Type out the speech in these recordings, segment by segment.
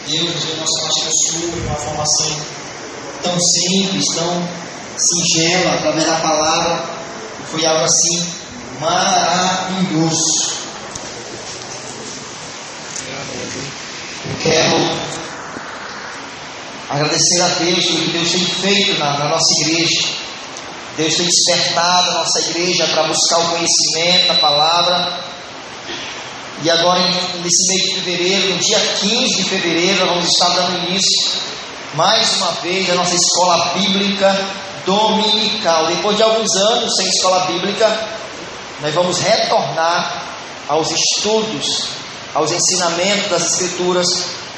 Deus deu nosso Caxias do Sul de uma forma assim tão simples, tão singela, através da palavra. Foi algo assim maravilhoso. Eu quero agradecer a Deus pelo que Deus tem feito na nossa igreja. Deus tem despertado a nossa igreja para buscar o conhecimento, a palavra. E agora, nesse mês de fevereiro, no dia 15 de fevereiro, nós vamos estar dando início, mais uma vez, à nossa escola bíblica dominical. Depois de alguns anos sem escola bíblica, nós vamos retornar aos estudos, aos ensinamentos das Escrituras,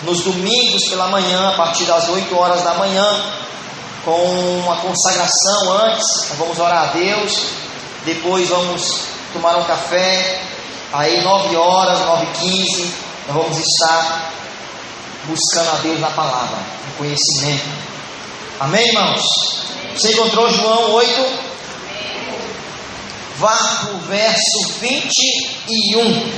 nos domingos pela manhã, a partir das 8 horas da manhã, com uma consagração antes. Nós vamos orar a Deus, depois vamos tomar um café. Aí 9 horas, 9h15, nós vamos estar buscando a Deus na palavra, no conhecimento. Amém, irmãos? Você encontrou João 8? Vá para o verso 21.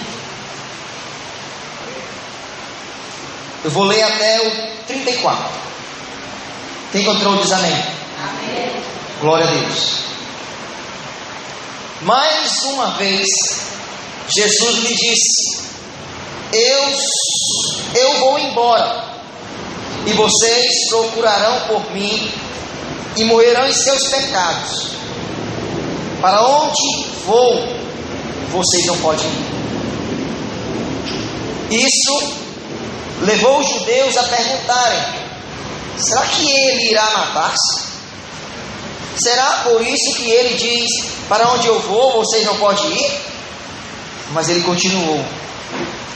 Eu vou ler até o 34. Quem encontrou diz amém. Amém. Glória a Deus. Mais uma vez, Jesus lhe disse: eu vou embora, e vocês procurarão por mim e morrerão em seus pecados. Para onde vou, vocês não podem ir. Isso levou os judeus a perguntarem: será que ele irá matar-se? Será por isso que ele diz: para onde eu vou, vocês não podem ir? Mas ele continuou: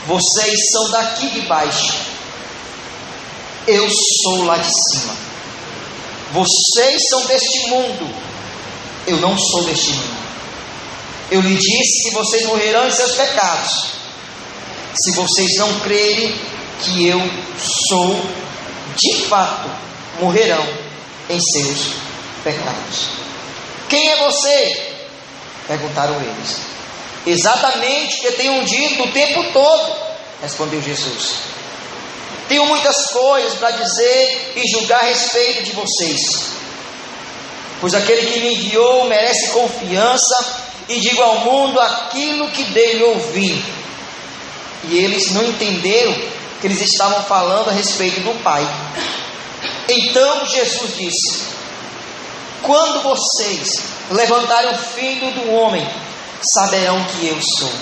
vocês são daqui de baixo, eu sou lá de cima. Vocês são deste mundo, eu não sou deste mundo. Eu lhe disse que vocês morrerão em seus pecados, se vocês não crerem que eu sou, de fato, morrerão em seus pecados. Quem é você? Perguntaram eles. Exatamente o que eu tenho dito o tempo todo, respondeu Jesus. Tenho muitas coisas para dizer e julgar a respeito de vocês, pois aquele que me enviou merece confiança, e digo ao mundo aquilo que dele ouvi. E eles não entenderam que eles estavam falando a respeito do Pai. Então Jesus disse: quando vocês levantarem o Filho do Homem, saberão que eu sou,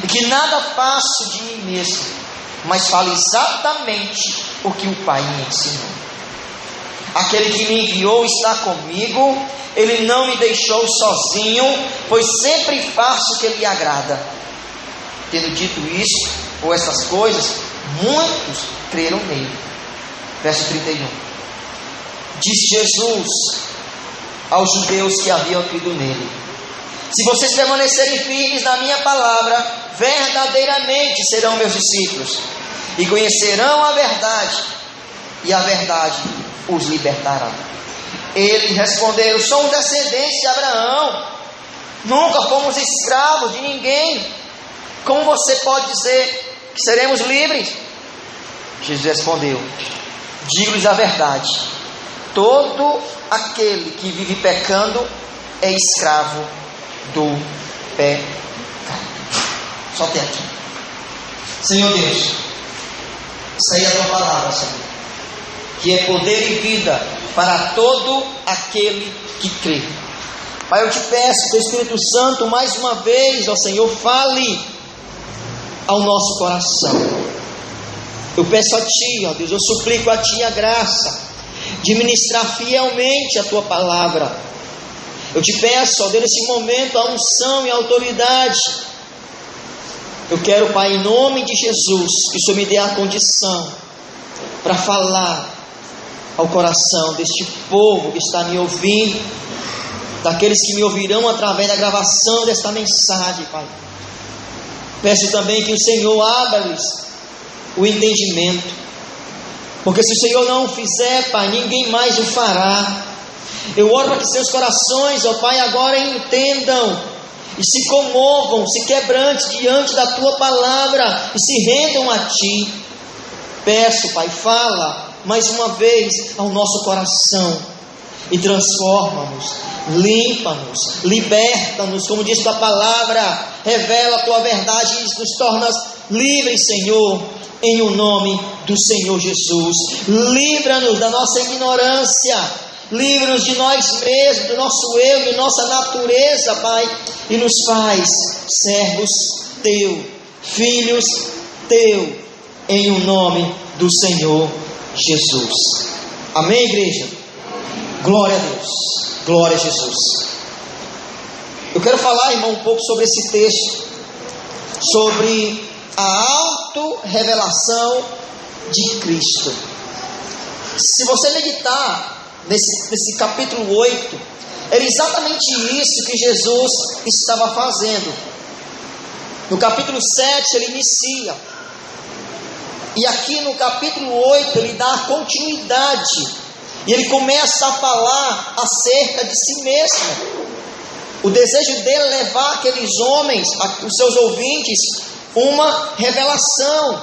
e que nada faço de mim mesmo, mas falo exatamente o que o Pai me ensinou. Aquele que me enviou está comigo, ele não me deixou sozinho, pois sempre faço o que lhe agrada. Tendo dito isso, ou essas coisas, muitos creram nele. Verso 31. Disse Jesus aos judeus que haviam crido nele: se vocês permanecerem firmes na minha palavra, verdadeiramente serão meus discípulos, e conhecerão a verdade, e a verdade os libertará. Eles responderam: somos descendentes de Abraão, nunca fomos escravos de ninguém. Como você pode dizer que seremos livres? Jesus respondeu: digo-lhes a verdade, todo aquele que vive pecando é escravo do pecado. Só até aqui. Senhor Deus, isso aí é a tua palavra, Senhor, que é poder e vida para todo aquele que crê. Pai, eu te peço que o Espírito Santo, mais uma vez, ó Senhor, fale ao nosso coração. Eu peço a Ti, ó Deus, eu suplico a Ti a graça de ministrar fielmente a Tua palavra. Eu te peço, ó Deus, nesse momento, a unção e a autoridade. Eu quero, Pai, em nome de Jesus, que o Senhor me dê a condição para falar ao coração deste povo que está me ouvindo, daqueles que me ouvirão através da gravação desta mensagem, Pai. Peço também que o Senhor abra-lhes o entendimento, porque se o Senhor não o fizer, Pai, ninguém mais o fará. Eu oro para que seus corações, ó Pai, agora entendam e se comovam, se quebrantem diante da Tua palavra e se rendam a Ti. Peço, Pai, fala mais uma vez ao nosso coração e transforma-nos, limpa-nos, liberta-nos, como diz tua palavra, revela a tua verdade e nos tornas livres, Senhor, em o nome do Senhor Jesus. Livra-nos da nossa ignorância, livra-nos de nós mesmos, do nosso eu, de nossa natureza, Pai, e nos faz servos teu, filhos teu, em o nome do Senhor Jesus. Amém, igreja? Glória a Deus, glória a Jesus. Eu quero falar, irmão, um pouco sobre esse texto, sobre a auto-revelação de Cristo. Se você meditar nesse capítulo 8, era exatamente isso que Jesus estava fazendo. No capítulo 7 ele inicia, e aqui no capítulo 8 ele dá continuidade, e ele começa a falar acerca de si mesmo. O desejo dele é levar aqueles homens, os seus ouvintes, uma revelação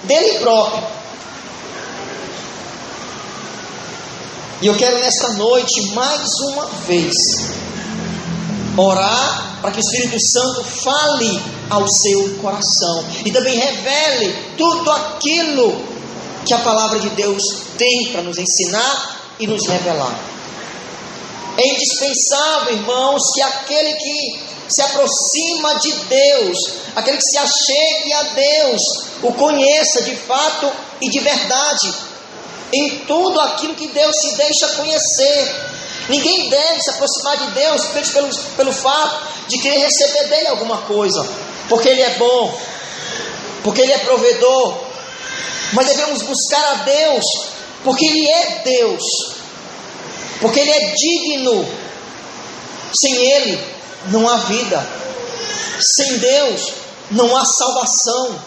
dele próprio. E eu quero nesta noite, mais uma vez, orar para que o Espírito Santo fale ao seu coração e também revele tudo aquilo que a palavra de Deus tem para nos ensinar e nos revelar. É indispensável, irmãos, que aquele que se aproxima de Deus, aquele que se achegue a Deus, o conheça de fato e de verdade, em tudo aquilo que Deus se deixa conhecer. Ninguém deve se aproximar de Deus pelo fato de querer receber dele alguma coisa, porque ele é bom, porque ele é provedor. Mas devemos buscar a Deus, porque ele é Deus, porque ele é digno. Sem ele não há vida, sem Deus não há salvação,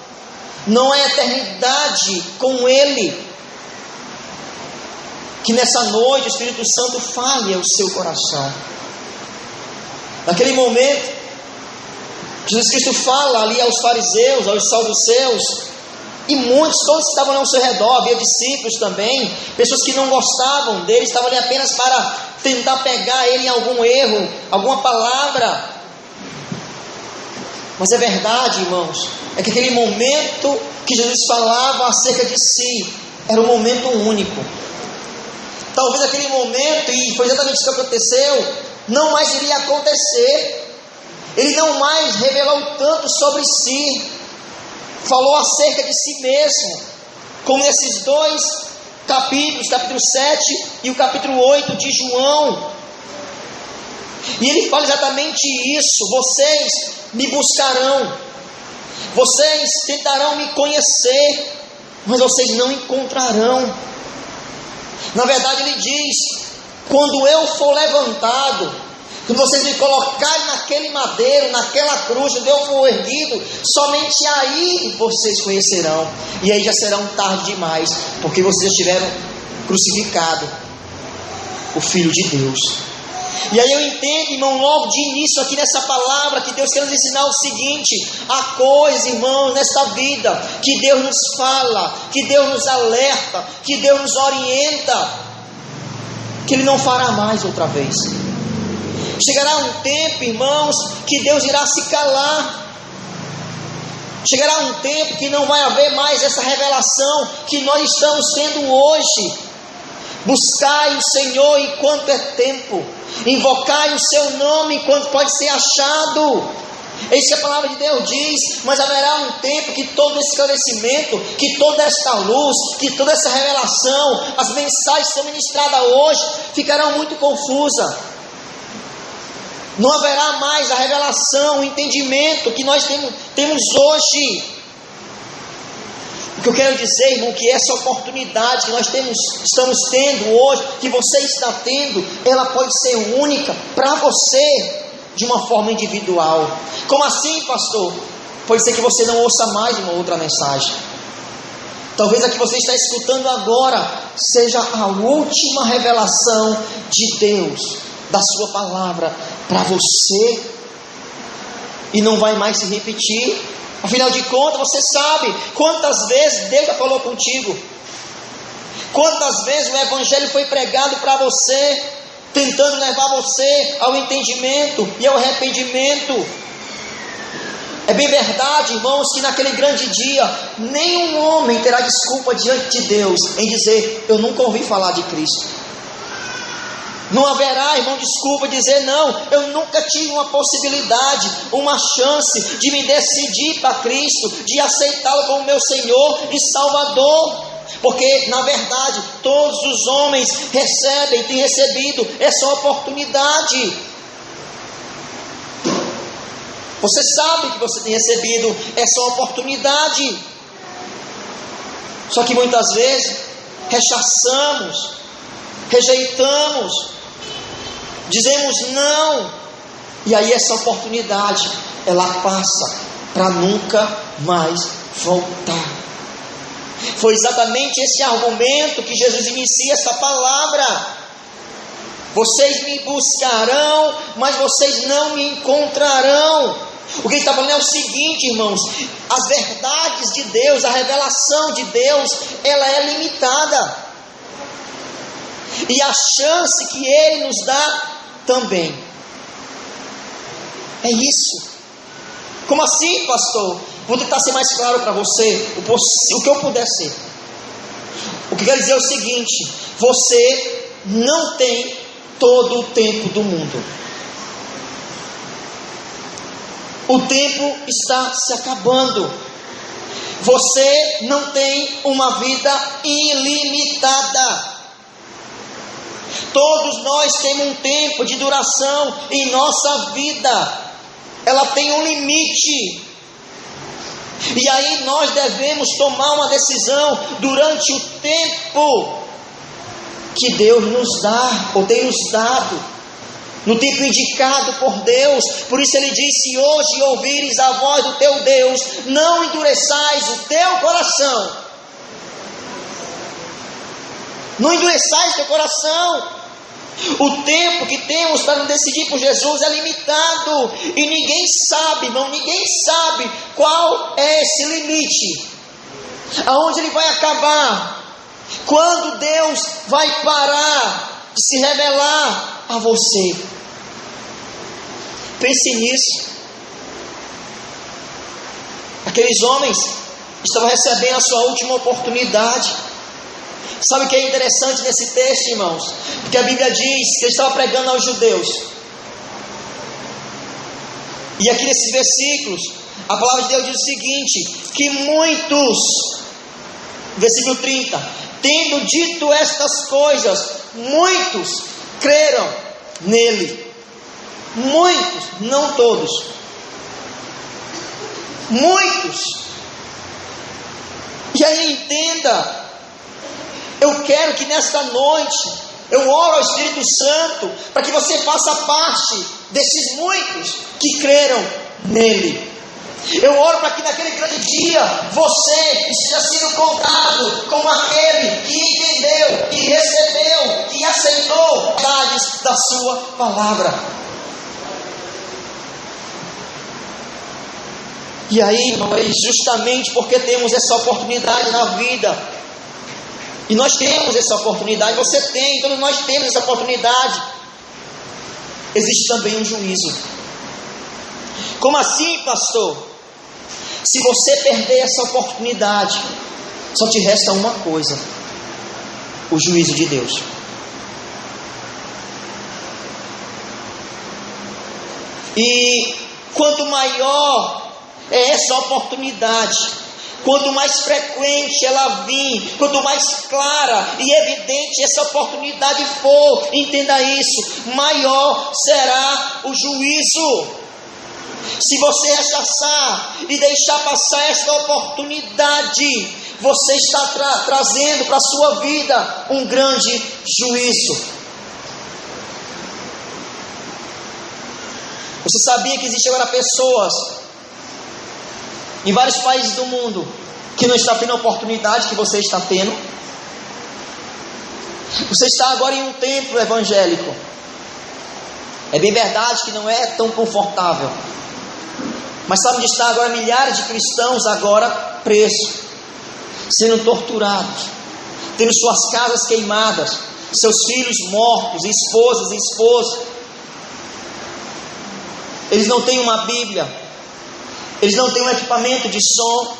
não há eternidade com ele. Que nessa noite o Espírito Santo fale ao seu coração. Naquele momento, Jesus Cristo fala ali aos fariseus, aos saduceus, e muitos, todos que estavam ao seu redor, havia discípulos também, pessoas que não gostavam dele, estavam ali apenas para tentar pegar ele em algum erro, alguma palavra. Mas é verdade, irmãos, é que aquele momento que Jesus falava acerca de si, era um momento único. Talvez aquele momento, e foi exatamente isso que aconteceu, não mais iria acontecer. Ele não mais revelou tanto sobre si, falou acerca de si mesmo, como nesses dois capítulos, capítulo 7 e o capítulo 8 de João. E ele fala exatamente isso: vocês me buscarão, vocês tentarão me conhecer, mas vocês não encontrarão. Na verdade ele diz: quando eu for levantado, quando vocês me colocarem naquele madeiro, naquela cruz, onde eu for erguido, somente aí vocês conhecerão. E aí já serão tarde demais, porque vocês já tiveram crucificado o Filho de Deus. E aí eu entendo, irmão, logo de início aqui nessa palavra, que Deus quer nos ensinar o seguinte: há coisas, irmãos, nesta vida, que Deus nos fala, que Deus nos alerta, que Deus nos orienta, que Ele não fará mais outra vez. Chegará um tempo, irmãos, que Deus irá se calar. Chegará um tempo que não vai haver mais essa revelação que nós estamos tendo hoje. Buscai o Senhor enquanto é tempo, invocai o seu nome enquanto pode ser achado. É isso que a palavra de Deus diz. Mas haverá um tempo que todo esse esclarecimento, que toda esta luz, que toda essa revelação, as mensagens que são ministradas hoje, ficarão muito confusas. Não haverá mais a revelação, o entendimento que nós temos hoje. O que eu quero dizer, irmão, que essa oportunidade que nós estamos tendo hoje, que você está tendo, ela pode ser única para você, de uma forma individual. Como assim, pastor? Pode ser que você não ouça mais uma outra mensagem. Talvez a que você está escutando agora seja a última revelação de Deus, da sua palavra para você, e não vai mais se repetir. Afinal de contas, você sabe quantas vezes Deus já falou contigo. Quantas vezes o Evangelho foi pregado para você, tentando levar você ao entendimento e ao arrependimento. É bem verdade, irmãos, que naquele grande dia, nenhum homem terá desculpa diante de Deus em dizer: eu nunca ouvi falar de Cristo. Não haverá, irmão, desculpa dizer: não, eu nunca tive uma possibilidade, uma chance de me decidir para Cristo, de aceitá-lo como meu Senhor e Salvador. Porque, na verdade, todos os homens recebem, têm recebido essa oportunidade. Você sabe que você tem recebido essa oportunidade. Só que muitas vezes rechaçamos, rejeitamos, dizemos não. E aí essa oportunidade, ela passa para nunca mais voltar. Foi exatamente esse argumento que Jesus inicia essa palavra. Vocês me buscarão, mas vocês não me encontrarão. O que ele está falando é o seguinte, irmãos: as verdades de Deus, a revelação de Deus, ela é limitada. E a chance que Ele nos dá também. É isso. Como assim, pastor? Vou tentar ser mais claro para você, o que eu puder ser. O que quer dizer é o seguinte: você não tem todo o tempo do mundo. O tempo está se acabando. Você não tem uma vida ilimitada. Todos nós temos um tempo de duração em nossa vida. Ela tem um limite. E aí nós devemos tomar uma decisão durante o tempo que Deus nos dá, ou tem nos dado, no tempo indicado por Deus. Por isso ele diz: se hoje ouvires a voz do teu Deus, não endureçais o teu coração. Não endureçais o teu coração. O tempo que temos para nos decidir por Jesus é limitado. E ninguém sabe, irmão, ninguém sabe qual é esse limite. Aonde ele vai acabar. Quando Deus vai parar de se revelar a você. Pense nisso. Aqueles homens estavam recebendo a sua última oportunidade. Sabe o que é interessante nesse texto, irmãos? Porque a Bíblia diz que ele estava pregando aos judeus. E aqui nesses versículos, a palavra de Deus diz o seguinte: que muitos, versículo 30, tendo dito estas coisas, muitos creram nele. Muitos, não todos. Muitos. E aí entenda, eu quero que nesta noite, eu oro ao Espírito Santo, para que você faça parte desses muitos que creram nele. Eu oro para que naquele grande dia, você esteja sendo contado como aquele que entendeu, que recebeu, que aceitou as verdades da sua palavra. E aí, irmãos, justamente porque temos essa oportunidade na vida, e nós temos essa oportunidade, você tem, todos nós temos essa oportunidade, existe também um juízo. Como assim, pastor? Se você perder essa oportunidade, só te resta uma coisa: o juízo de Deus. E quanto maior é essa oportunidade, quanto mais frequente ela vir, quanto mais clara e evidente essa oportunidade for, entenda isso, maior será o juízo. Se você rechaçar e deixar passar esta oportunidade, você está trazendo para a sua vida um grande juízo. Você sabia que existem agora pessoas em vários países do mundo que não estão tendo a oportunidade que você está tendo? Você está agora em um templo evangélico. É bem verdade que não é tão confortável. Mas sabe onde está agora milhares de cristãos agora presos, sendo torturados, tendo suas casas queimadas, seus filhos mortos, esposas e esposos. Eles não têm uma Bíblia, eles não têm um equipamento de som,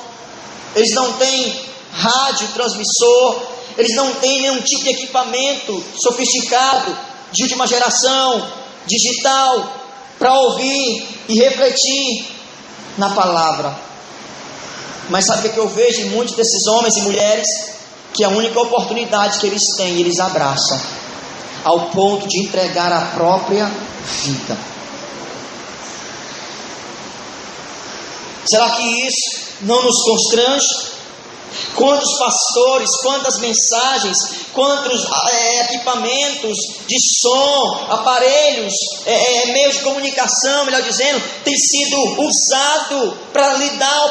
eles não têm rádio transmissor, eles não têm nenhum tipo de equipamento sofisticado, de última geração, digital, para ouvir e refletir na palavra. Mas sabe o que eu vejo em muitos desses homens e mulheres? Que a única oportunidade que eles têm, eles abraçam, ao ponto de entregar a própria vida. Será que isso não nos constrange? Quantos pastores, quantas mensagens, quantos equipamentos de som, aparelhos, meios de comunicação, melhor dizendo, tem sido usado para lhe dar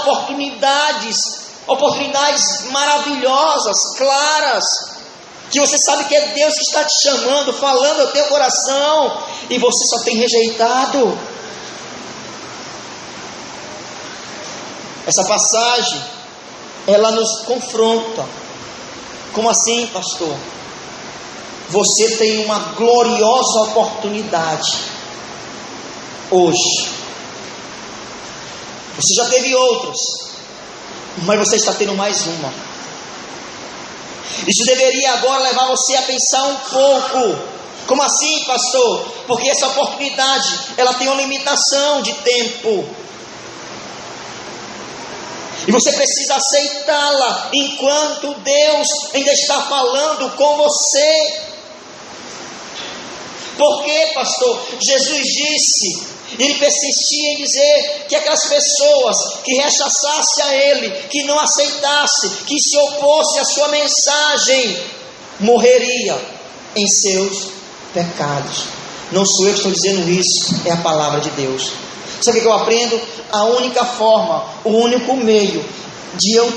oportunidades maravilhosas, claras, que você sabe que é Deus que está te chamando, falando ao teu coração, e você só tem rejeitado. Essa passagem, ela nos confronta. Como assim, pastor? Você tem uma gloriosa oportunidade hoje. Você já teve outras, mas você está tendo mais uma. Isso deveria agora levar você a pensar um pouco. Como assim, pastor? Porque essa oportunidade, ela tem uma limitação de tempo. E você precisa aceitá-la enquanto Deus ainda está falando com você. Por quê, pastor? Jesus disse, ele persistia em dizer que aquelas pessoas que rechaçassem a Ele, que não aceitassem, que se opôssem à sua mensagem, morreria em seus pecados. Não sou eu que estou dizendo isso, é a palavra de Deus. Sabe o que eu aprendo? A única forma, o único meio de eu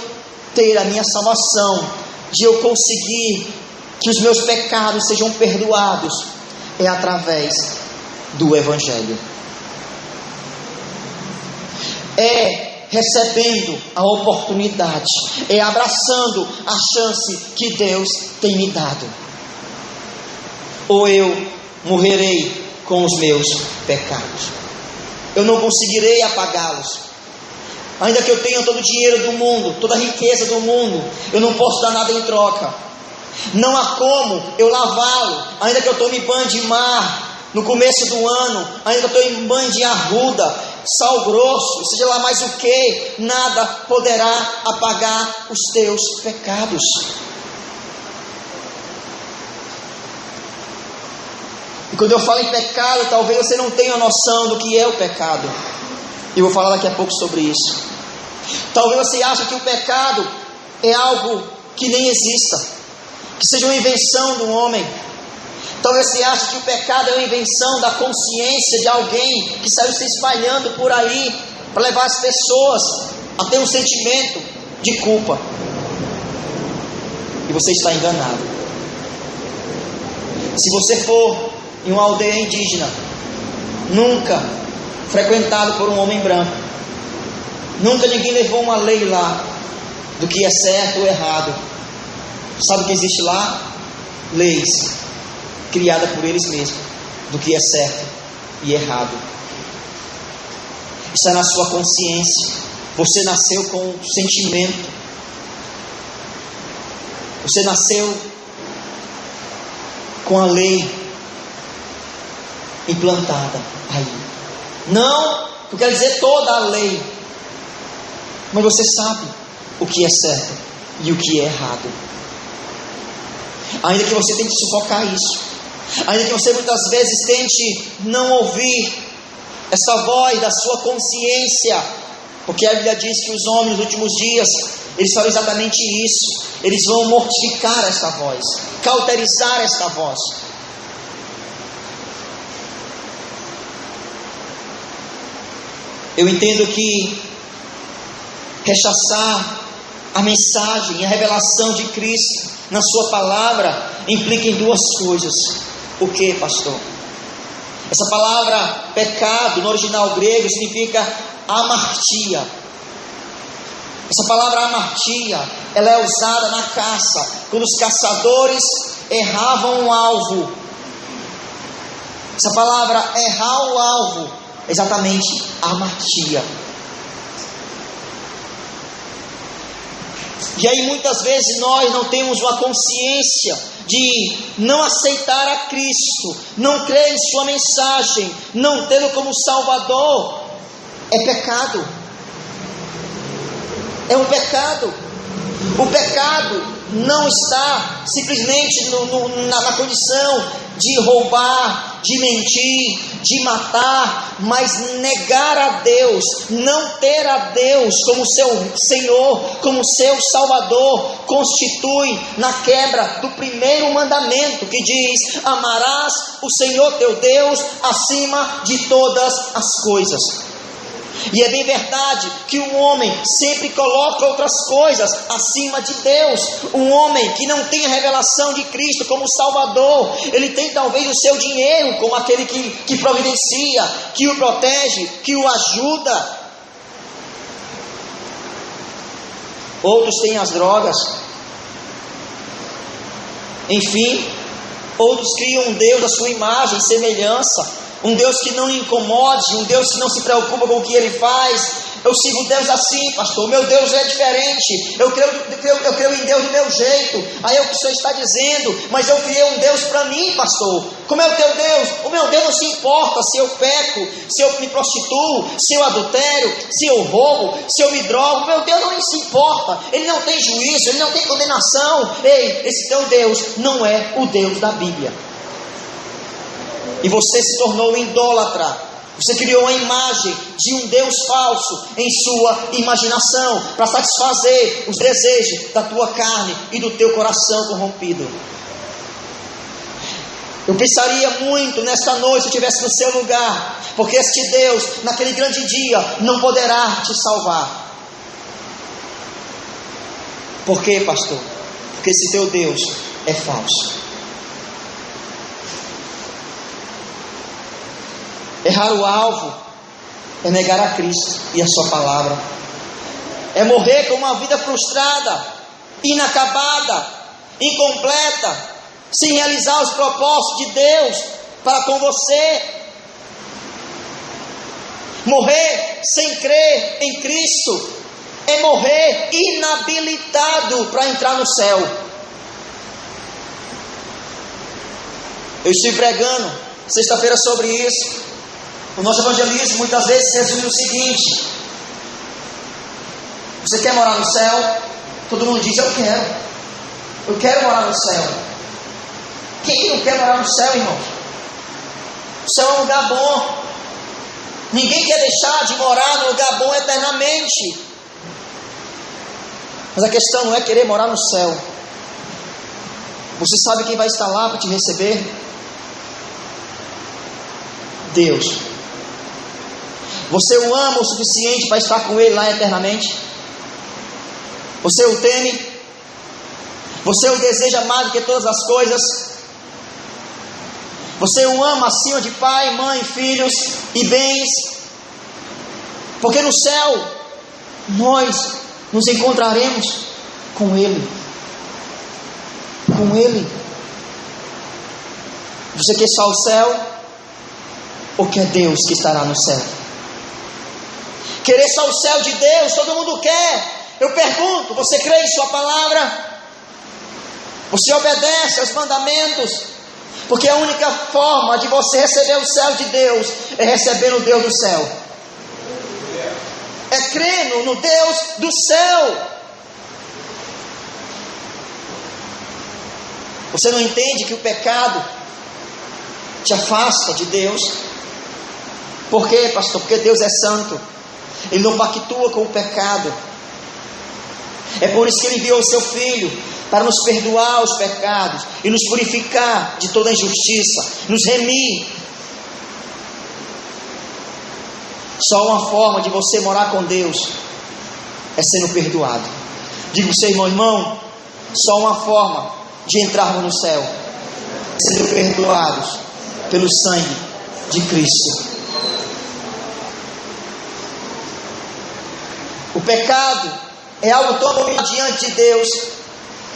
ter a minha salvação, de eu conseguir que os meus pecados sejam perdoados, é através do Evangelho. É recebendo a oportunidade, é abraçando a chance que Deus tem me dado. Ou eu morrerei com os meus pecados. Eu não conseguirei apagá-los. Ainda que eu tenha todo o dinheiro do mundo, toda a riqueza do mundo, eu não posso dar nada em troca. Não há como eu lavá-lo, ainda que eu tome banho de mar no começo do ano, ainda que eu tome banho de arruda, sal grosso, seja lá mais o que, nada poderá apagar os teus pecados. E quando eu falo em pecado, talvez você não tenha noção do que é o pecado. E eu vou falar daqui a pouco sobre isso. Talvez você ache que o pecado é algo que nem exista, que seja uma invenção do homem. Talvez você ache que o pecado é uma invenção da consciência de alguém que saiu se espalhando por aí para levar as pessoas a ter um sentimento de culpa. E você está enganado. Se você for em uma aldeia indígena, nunca frequentado por um homem branco, nunca ninguém levou uma lei lá do que é certo ou errado. Sabe o que existe lá? Leis criadas por eles mesmos, do que é certo e errado. Isso é na sua consciência. Você nasceu com um sentimento, você nasceu com a lei implantada aí. Não quer dizer toda a lei, mas você sabe o que é certo e o que é errado. Ainda que você tente sufocar isso, ainda que você muitas vezes tente não ouvir essa voz da sua consciência, porque a Bíblia diz que os homens nos últimos dias, eles farão exatamente isso. Eles vão mortificar esta voz, cauterizar esta voz. Eu entendo que rechaçar a mensagem, a revelação de Cristo na sua palavra implica em duas coisas. O que, pastor? Essa palavra pecado no original grego significa amartia. Essa palavra amartia, ela é usada na caça, quando os caçadores erravam o alvo. Essa palavra errar o alvo, exatamente amartia. E aí muitas vezes nós não temos uma consciência de não aceitar a Cristo, não crer em sua mensagem, não tê-lo como Salvador. É pecado. É um pecado. O pecado não está simplesmente na condição de roubar, de mentir, de matar, mas negar a Deus, não ter a Deus como seu Senhor, como seu Salvador, constitui na quebra do primeiro mandamento, que diz: amarás o Senhor teu Deus acima de todas as coisas. E é bem verdade que um homem sempre coloca outras coisas acima de Deus. Um homem que não tem a revelação de Cristo como Salvador, ele tem talvez o seu dinheiro como aquele que providencia, que o protege, que o ajuda. Outros têm as drogas. Enfim, outros criam um Deus à sua imagem e semelhança. Um Deus que não lhe incomode, um Deus que não se preocupa com o que Ele faz. Eu sigo Deus assim, pastor, meu Deus é diferente, eu creio em Deus do meu jeito. Aí é o que o Senhor está dizendo, mas eu criei um Deus para mim, pastor. Como é o teu Deus? O meu Deus não se importa se eu peco, se eu me prostituo, se eu adultério, se eu roubo, se eu me drogo. O meu Deus não se importa, Ele não tem juízo, Ele não tem condenação. Ei, esse teu Deus não é o Deus da Bíblia. E você se tornou idólatra. Você criou a imagem de um Deus falso em sua imaginação, para satisfazer os desejos da tua carne e do teu coração corrompido. Eu pensaria muito nesta noite se eu estivesse no seu lugar, porque este Deus, naquele grande dia, não poderá te salvar. Por quê, pastor? Porque esse teu Deus é falso. Errar o alvo é negar a Cristo e a sua palavra. É morrer com uma vida frustrada, inacabada, incompleta, sem realizar os propósitos de Deus para com você. Morrer sem crer em Cristo é morrer inabilitado para entrar no céu. Eu estive pregando sexta-feira sobre isso. O nosso evangelismo muitas vezes se resume no seguinte: você quer morar no céu? Todo mundo diz: eu quero morar no céu. Quem não quer morar no céu, irmão? O céu é um lugar bom. Ninguém quer deixar de morar no lugar bom eternamente. Mas a questão não é querer morar no céu. Você sabe quem vai estar lá para te receber? Deus. Você o ama o suficiente para estar com Ele lá eternamente? Você o teme? Você o deseja mais do que todas as coisas? Você o ama acima de pai, mãe, filhos e bens? Porque no céu nós nos encontraremos com Ele. Com Ele. Você quer só o céu? Ou quer Deus que estará no céu? Querer só o céu de Deus, todo mundo quer. Eu pergunto, você crê em sua palavra? Você obedece aos mandamentos? Porque a única forma de você receber o céu de Deus é recebendo o Deus do céu. É crendo no Deus do céu. Você não entende que o pecado te afasta de Deus? Por quê, pastor? Porque Deus é santo. Ele não pactua com o pecado. É por isso que Ele enviou o seu Filho, para nos perdoar os pecados e nos purificar de toda injustiça, nos remir. Só uma forma de você morar com Deus é sendo perdoado. Diga para o seu irmão, só uma forma de entrarmos no céu é sendo perdoados pelo sangue de Cristo. O pecado é algo tão abominável diante de Deus,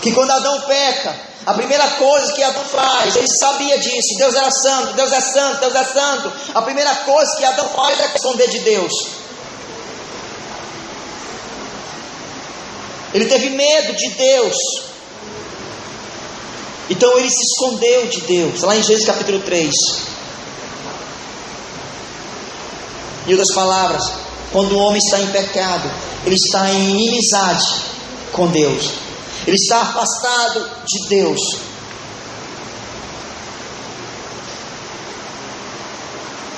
que quando Adão peca, a primeira coisa que Adão faz, ele sabia disso, Deus era santo, Deus é santo, Deus é santo. A primeira coisa que Adão faz é esconder de Deus. Ele teve medo de Deus, então ele se escondeu de Deus. Lá em Gênesis capítulo 3. Em outras palavras, quando o homem está em pecado, ele está em inimizade com Deus, ele está afastado de Deus.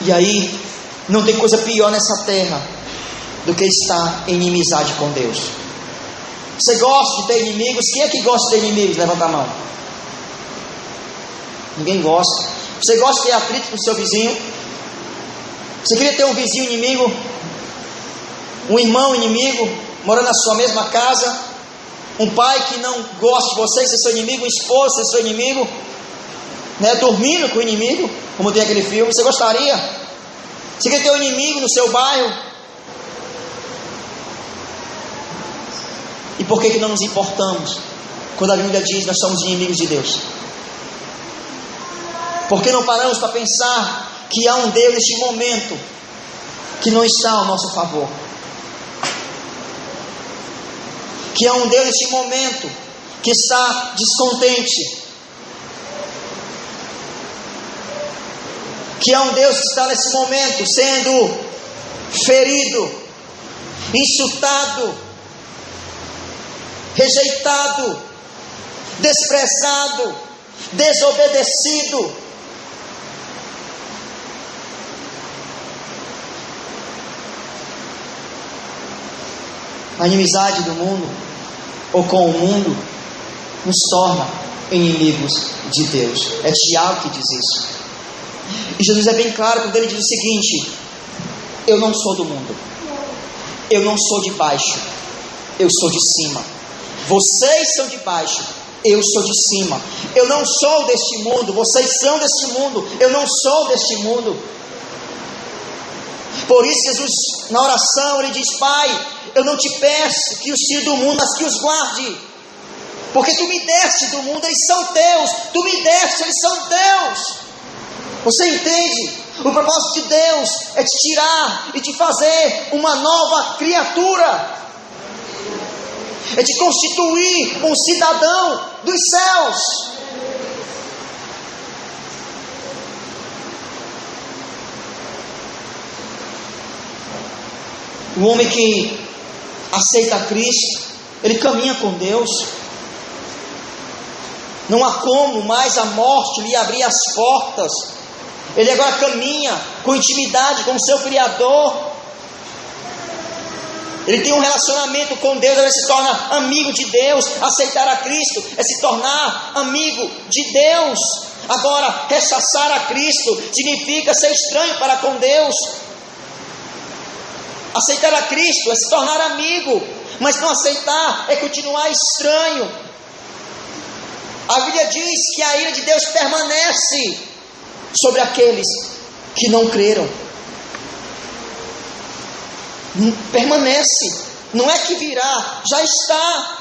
E aí, não tem coisa pior nessa terra do que estar em inimizade com Deus. Você gosta de ter inimigos? Quem é que gosta de ter inimigos? Levanta a mão. Ninguém gosta. Você gosta de ter atrito com o seu vizinho? Você queria ter um vizinho inimigo? Um irmão inimigo? Morando na sua mesma casa? Um pai que não gosta de você, ser seu inimigo? Um esposo ser seu inimigo? Né? Dormindo com o inimigo? Como tem aquele filme. Você gostaria? Você quer ter um inimigo no seu bairro? E por que não nos importamos quando a Bíblia diz que nós somos inimigos de Deus? Por que não paramos para pensar que há um Deus neste momento que não está ao nosso favor? Que há um Deus neste momento que está descontente? Que há um Deus que está nesse momento sendo ferido, insultado, rejeitado, desprezado, desobedecido. A inimizade do mundo, ou com o mundo, nos torna inimigos de Deus. É Tiago que diz isso. E Jesus é bem claro quando ele diz o seguinte: eu não sou do mundo, eu não sou de baixo, eu sou de cima. Vocês são de baixo, eu sou de cima. Eu não sou deste mundo, vocês são deste mundo, eu não sou deste mundo. Por isso Jesus, na oração, ele diz: Pai, eu não te peço que os tire do mundo, mas que os guarde, porque tu me deste do mundo, eles são teus. Tu me deste, eles são teus. Você entende? O propósito de Deus é te tirar e te fazer uma nova criatura, é te constituir um cidadão dos céus. O homem que aceita Cristo, ele caminha com Deus. Não há como mais a morte lhe abrir as portas. Ele agora caminha com intimidade com o seu Criador. Ele tem um relacionamento com Deus, ele se torna amigo de Deus. Aceitar a Cristo é se tornar amigo de Deus. Agora, rechaçar a Cristo significa ser estranho para com Deus. Aceitar a Cristo é se tornar amigo, mas não aceitar é continuar estranho. A Bíblia diz que a ira de Deus permanece sobre aqueles que não creram. Permanece, não é que virá, já está.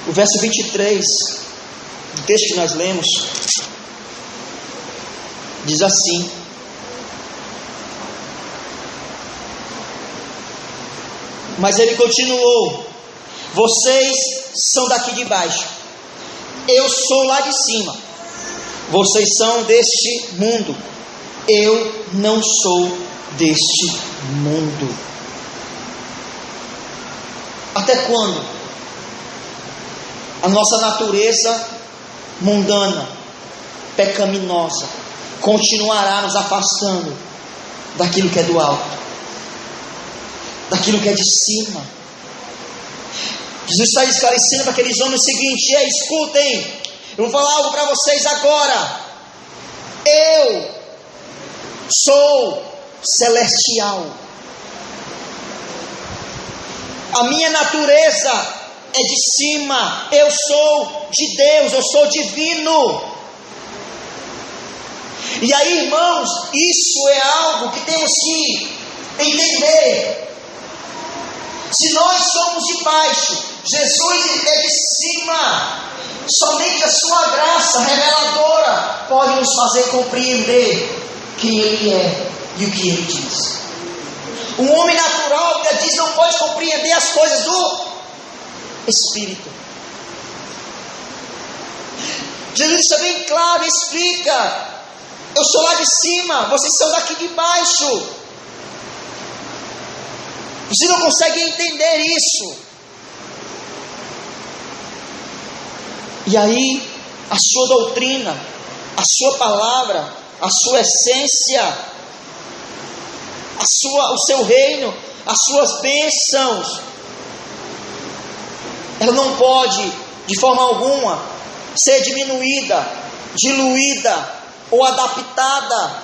O verso 23 do texto que nós lemos diz assim: mas ele continuou: vocês são daqui de baixo, eu sou lá de cima. Vocês são deste mundo, eu não sou deste mundo. Até quando a nossa natureza mundana, pecaminosa, continuará nos afastando daquilo que é do alto, daquilo que é de cima? Jesus está esclarecendo para aqueles homens o seguinte: escutem, eu vou falar algo para vocês agora. Eu sou celestial. A minha natureza é de cima. Eu sou de Deus, eu sou divino. E aí, irmãos, isso é algo que temos que entender. Se nós somos de baixo, Jesus é de cima. Somente a sua graça reveladora pode nos fazer compreender quem Ele é e o que Ele diz. Um homem natural, que diz, não pode compreender as coisas do Espírito. Jesus deixa bem claro, explica: eu sou lá de cima, vocês são daqui de baixo. Vocês não conseguem entender isso. E aí, a sua doutrina, a sua palavra, a sua essência, o seu reino, as suas bênçãos, ela não pode, de forma alguma, ser diminuída, diluída ou adaptada,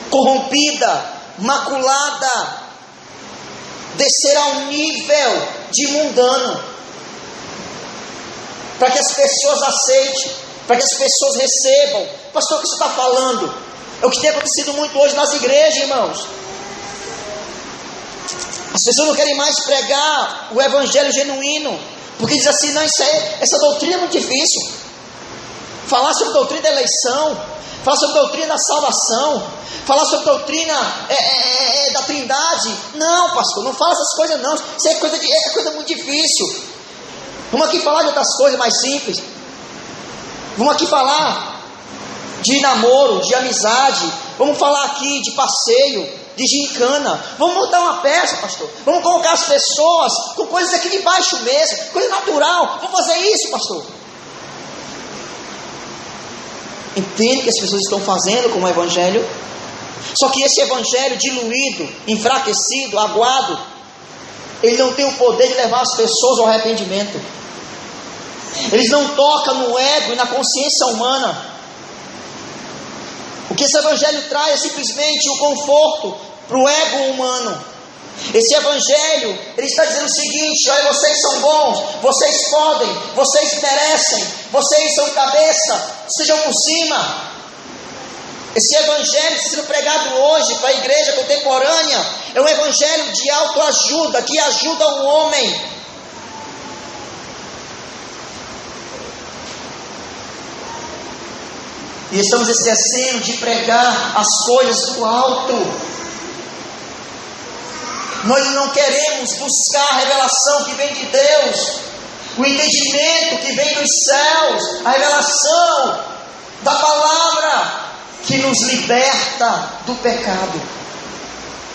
corrompida, maculada, descer ao nível de mundano, para que as pessoas aceitem, para que as pessoas recebam. Pastor, o que você está falando? É o que tem acontecido muito hoje nas igrejas, irmãos. As pessoas não querem mais pregar o evangelho genuíno, porque diz assim: não, essa doutrina é muito difícil. Falar sobre a doutrina da eleição, falar sobre a doutrina da salvação, falar sobre a doutrina da trindade. Não, pastor, não fala essas coisas não. Isso é coisa muito difícil. Vamos aqui falar de outras coisas mais simples. Vamos aqui falar de namoro, de amizade. Vamos falar aqui de passeio, de gincana. Vamos montar uma peça, pastor. Vamos colocar as pessoas com coisas aqui de baixo mesmo, coisa natural. Vamos fazer isso, pastor. Entende que as pessoas estão fazendo com o evangelho? Só que esse evangelho diluído, enfraquecido, aguado, ele não tem o poder de levar as pessoas ao arrependimento. Eles não tocam no ego e na consciência humana. O que esse evangelho traz é simplesmente o conforto para o ego humano. Esse evangelho, ele está dizendo o seguinte: olha, vocês são bons, vocês podem, vocês merecem, vocês são cabeça, sejam por cima. Esse evangelho sendo pregado hoje para a igreja contemporânea é um evangelho de autoajuda, que ajuda o homem. E estamos esquecendo de pregar as coisas do alto. Nós não queremos buscar a revelação que vem de Deus, o entendimento que vem dos céus, a revelação da palavra que nos liberta do pecado,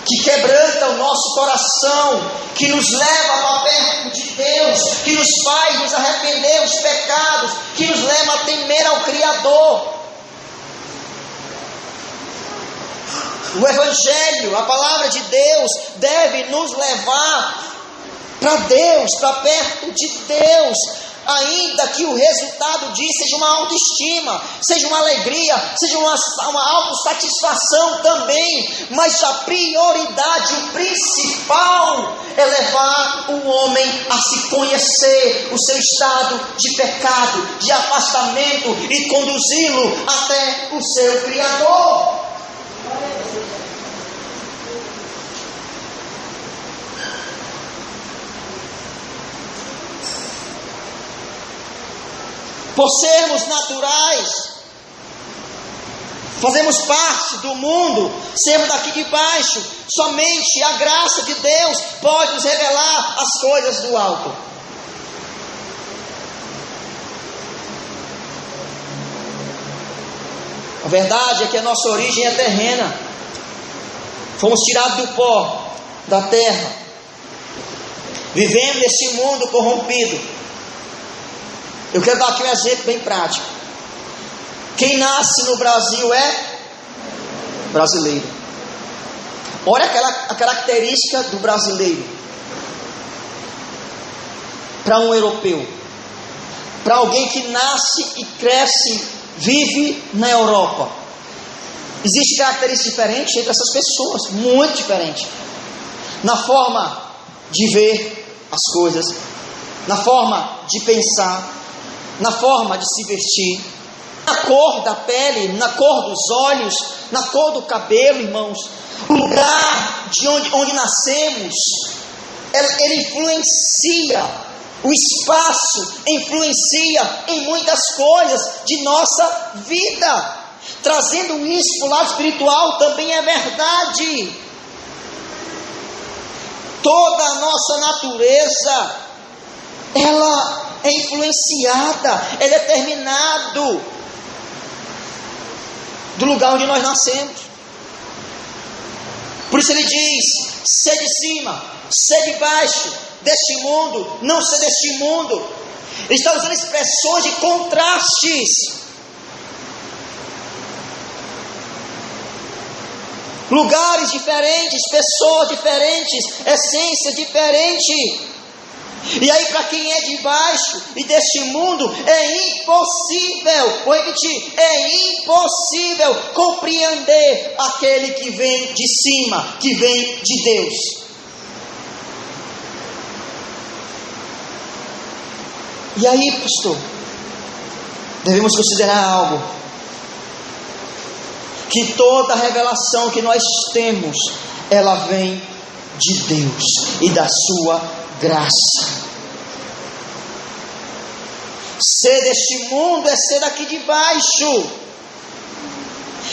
que quebranta o nosso coração, que nos leva para perto de Deus, que nos faz nos arrepender dos pecados, que nos leva a temer ao Criador. O Evangelho, a palavra de Deus, deve nos levar para Deus, para perto de Deus, ainda que o resultado disso seja uma autoestima, seja uma alegria, seja uma autossatisfação também, mas a prioridade, o principal é levar o homem a se conhecer o seu estado de pecado, de afastamento, e conduzi-lo até o seu Criador. Por sermos naturais, fazemos parte do mundo, sermos daqui de baixo, somente a graça de Deus pode nos revelar as coisas do alto. A verdade é que a nossa origem é terrena. Fomos tirados do pó, da terra. Vivemos nesse mundo corrompido. Eu quero dar aqui um exemplo bem prático. Quem nasce no Brasil é brasileiro. Olha a característica do brasileiro para um europeu, para alguém que nasce e cresce, vive na Europa. Existe características diferentes entre essas pessoas, muito diferentes, na forma de ver as coisas, na forma de pensar, na forma de se vestir, na cor da pele, na cor dos olhos, na cor do cabelo, irmãos. O lugar de onde nascemos, ele influencia, o espaço influencia em muitas coisas de nossa vida. Trazendo isso para o lado espiritual também é verdade. Toda a nossa natureza, ela é influenciada, é determinado do lugar onde nós nascemos. Por isso ele diz: ser de cima, ser de baixo, deste mundo, não ser deste mundo. Ele está usando expressões de contrastes. Lugares diferentes, pessoas diferentes, essência diferente. E aí, para quem é de baixo e deste mundo, é impossível, vou repetir, é impossível compreender aquele que vem de cima, que vem de Deus. E aí, pastor, devemos considerar algo: que toda revelação que nós temos, ela vem de Deus e da sua graça. Ser deste mundo é ser daqui de baixo.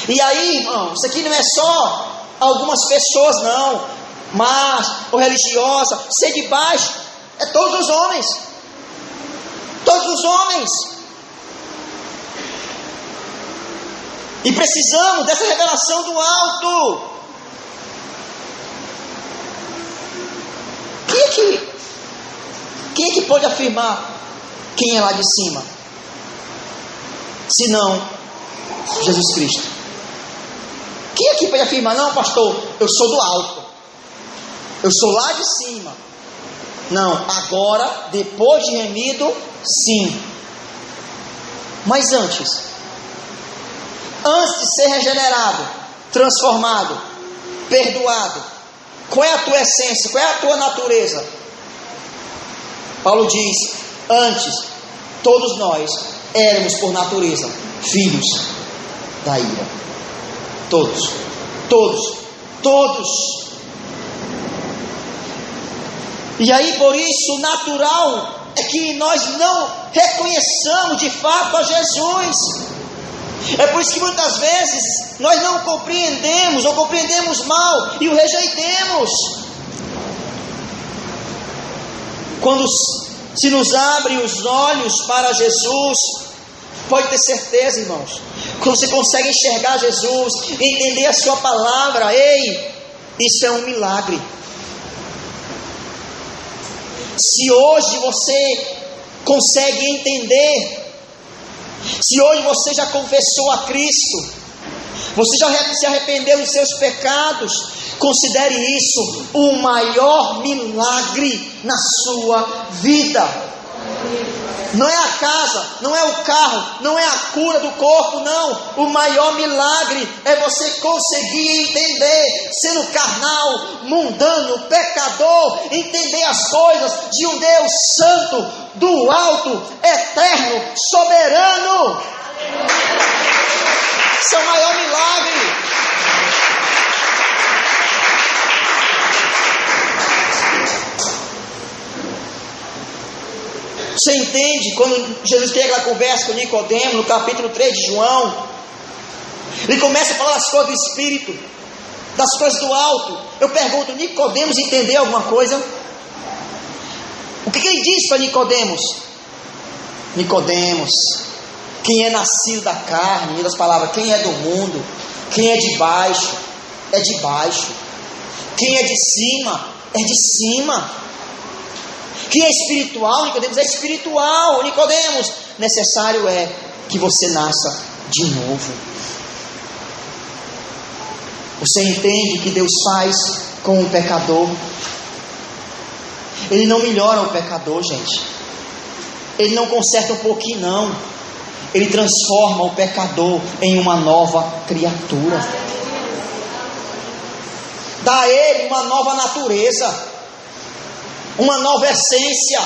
E aí, irmão, isso aqui não é só algumas pessoas, não, mas ou religiosa. Ser de baixo é todos os homens. Todos os homens. E precisamos dessa revelação do alto. Quem é que pode afirmar quem é lá de cima? Se não Jesus Cristo. Quem aqui pode afirmar: não, pastor, eu sou do alto, eu sou lá de cima? Não, agora, depois de remido, sim. Mas antes de ser regenerado, transformado, perdoado, qual é a tua essência? Qual é a tua natureza? Paulo diz: antes, todos nós éramos por natureza filhos da ira. Todos. E aí, por isso, natural é que nós não reconheçamos de fato a Jesus. É por isso que muitas vezes nós não compreendemos, ou compreendemos mal e o rejeitemos. Quando se nos abrem os olhos para Jesus, pode ter certeza, irmãos, quando você consegue enxergar Jesus, entender a sua palavra, isso é um milagre. Se hoje você consegue entender, se hoje você já confessou a Cristo, você já se arrependeu dos seus pecados, considere isso o maior milagre na sua vida. Não é a casa, não é o carro, não é a cura do corpo, não. O maior milagre é você conseguir entender, sendo carnal, mundano, pecador, entender as coisas de um Deus santo, do alto, eterno, soberano. Esse é o maior milagre. Você entende quando Jesus tem aquela conversa com Nicodemo no capítulo 3 de João? Ele começa a falar das coisas do Espírito, das coisas do alto. Eu pergunto: Nicodemos entendeu alguma coisa? O que ele diz para Nicodemos? Nicodemos, quem é nascido da carne, em outras palavras, quem é do mundo, quem é de baixo, é de baixo. Quem é de cima, é de cima. Quem é espiritual, Nicodemos, é espiritual. Nicodemos, necessário é que você nasça de novo. Você entende que Deus faz com o pecador? Ele não melhora o pecador, gente. Ele não conserta um pouquinho, não. Ele transforma o pecador em uma nova criatura. Dá a ele uma nova natureza, uma nova essência.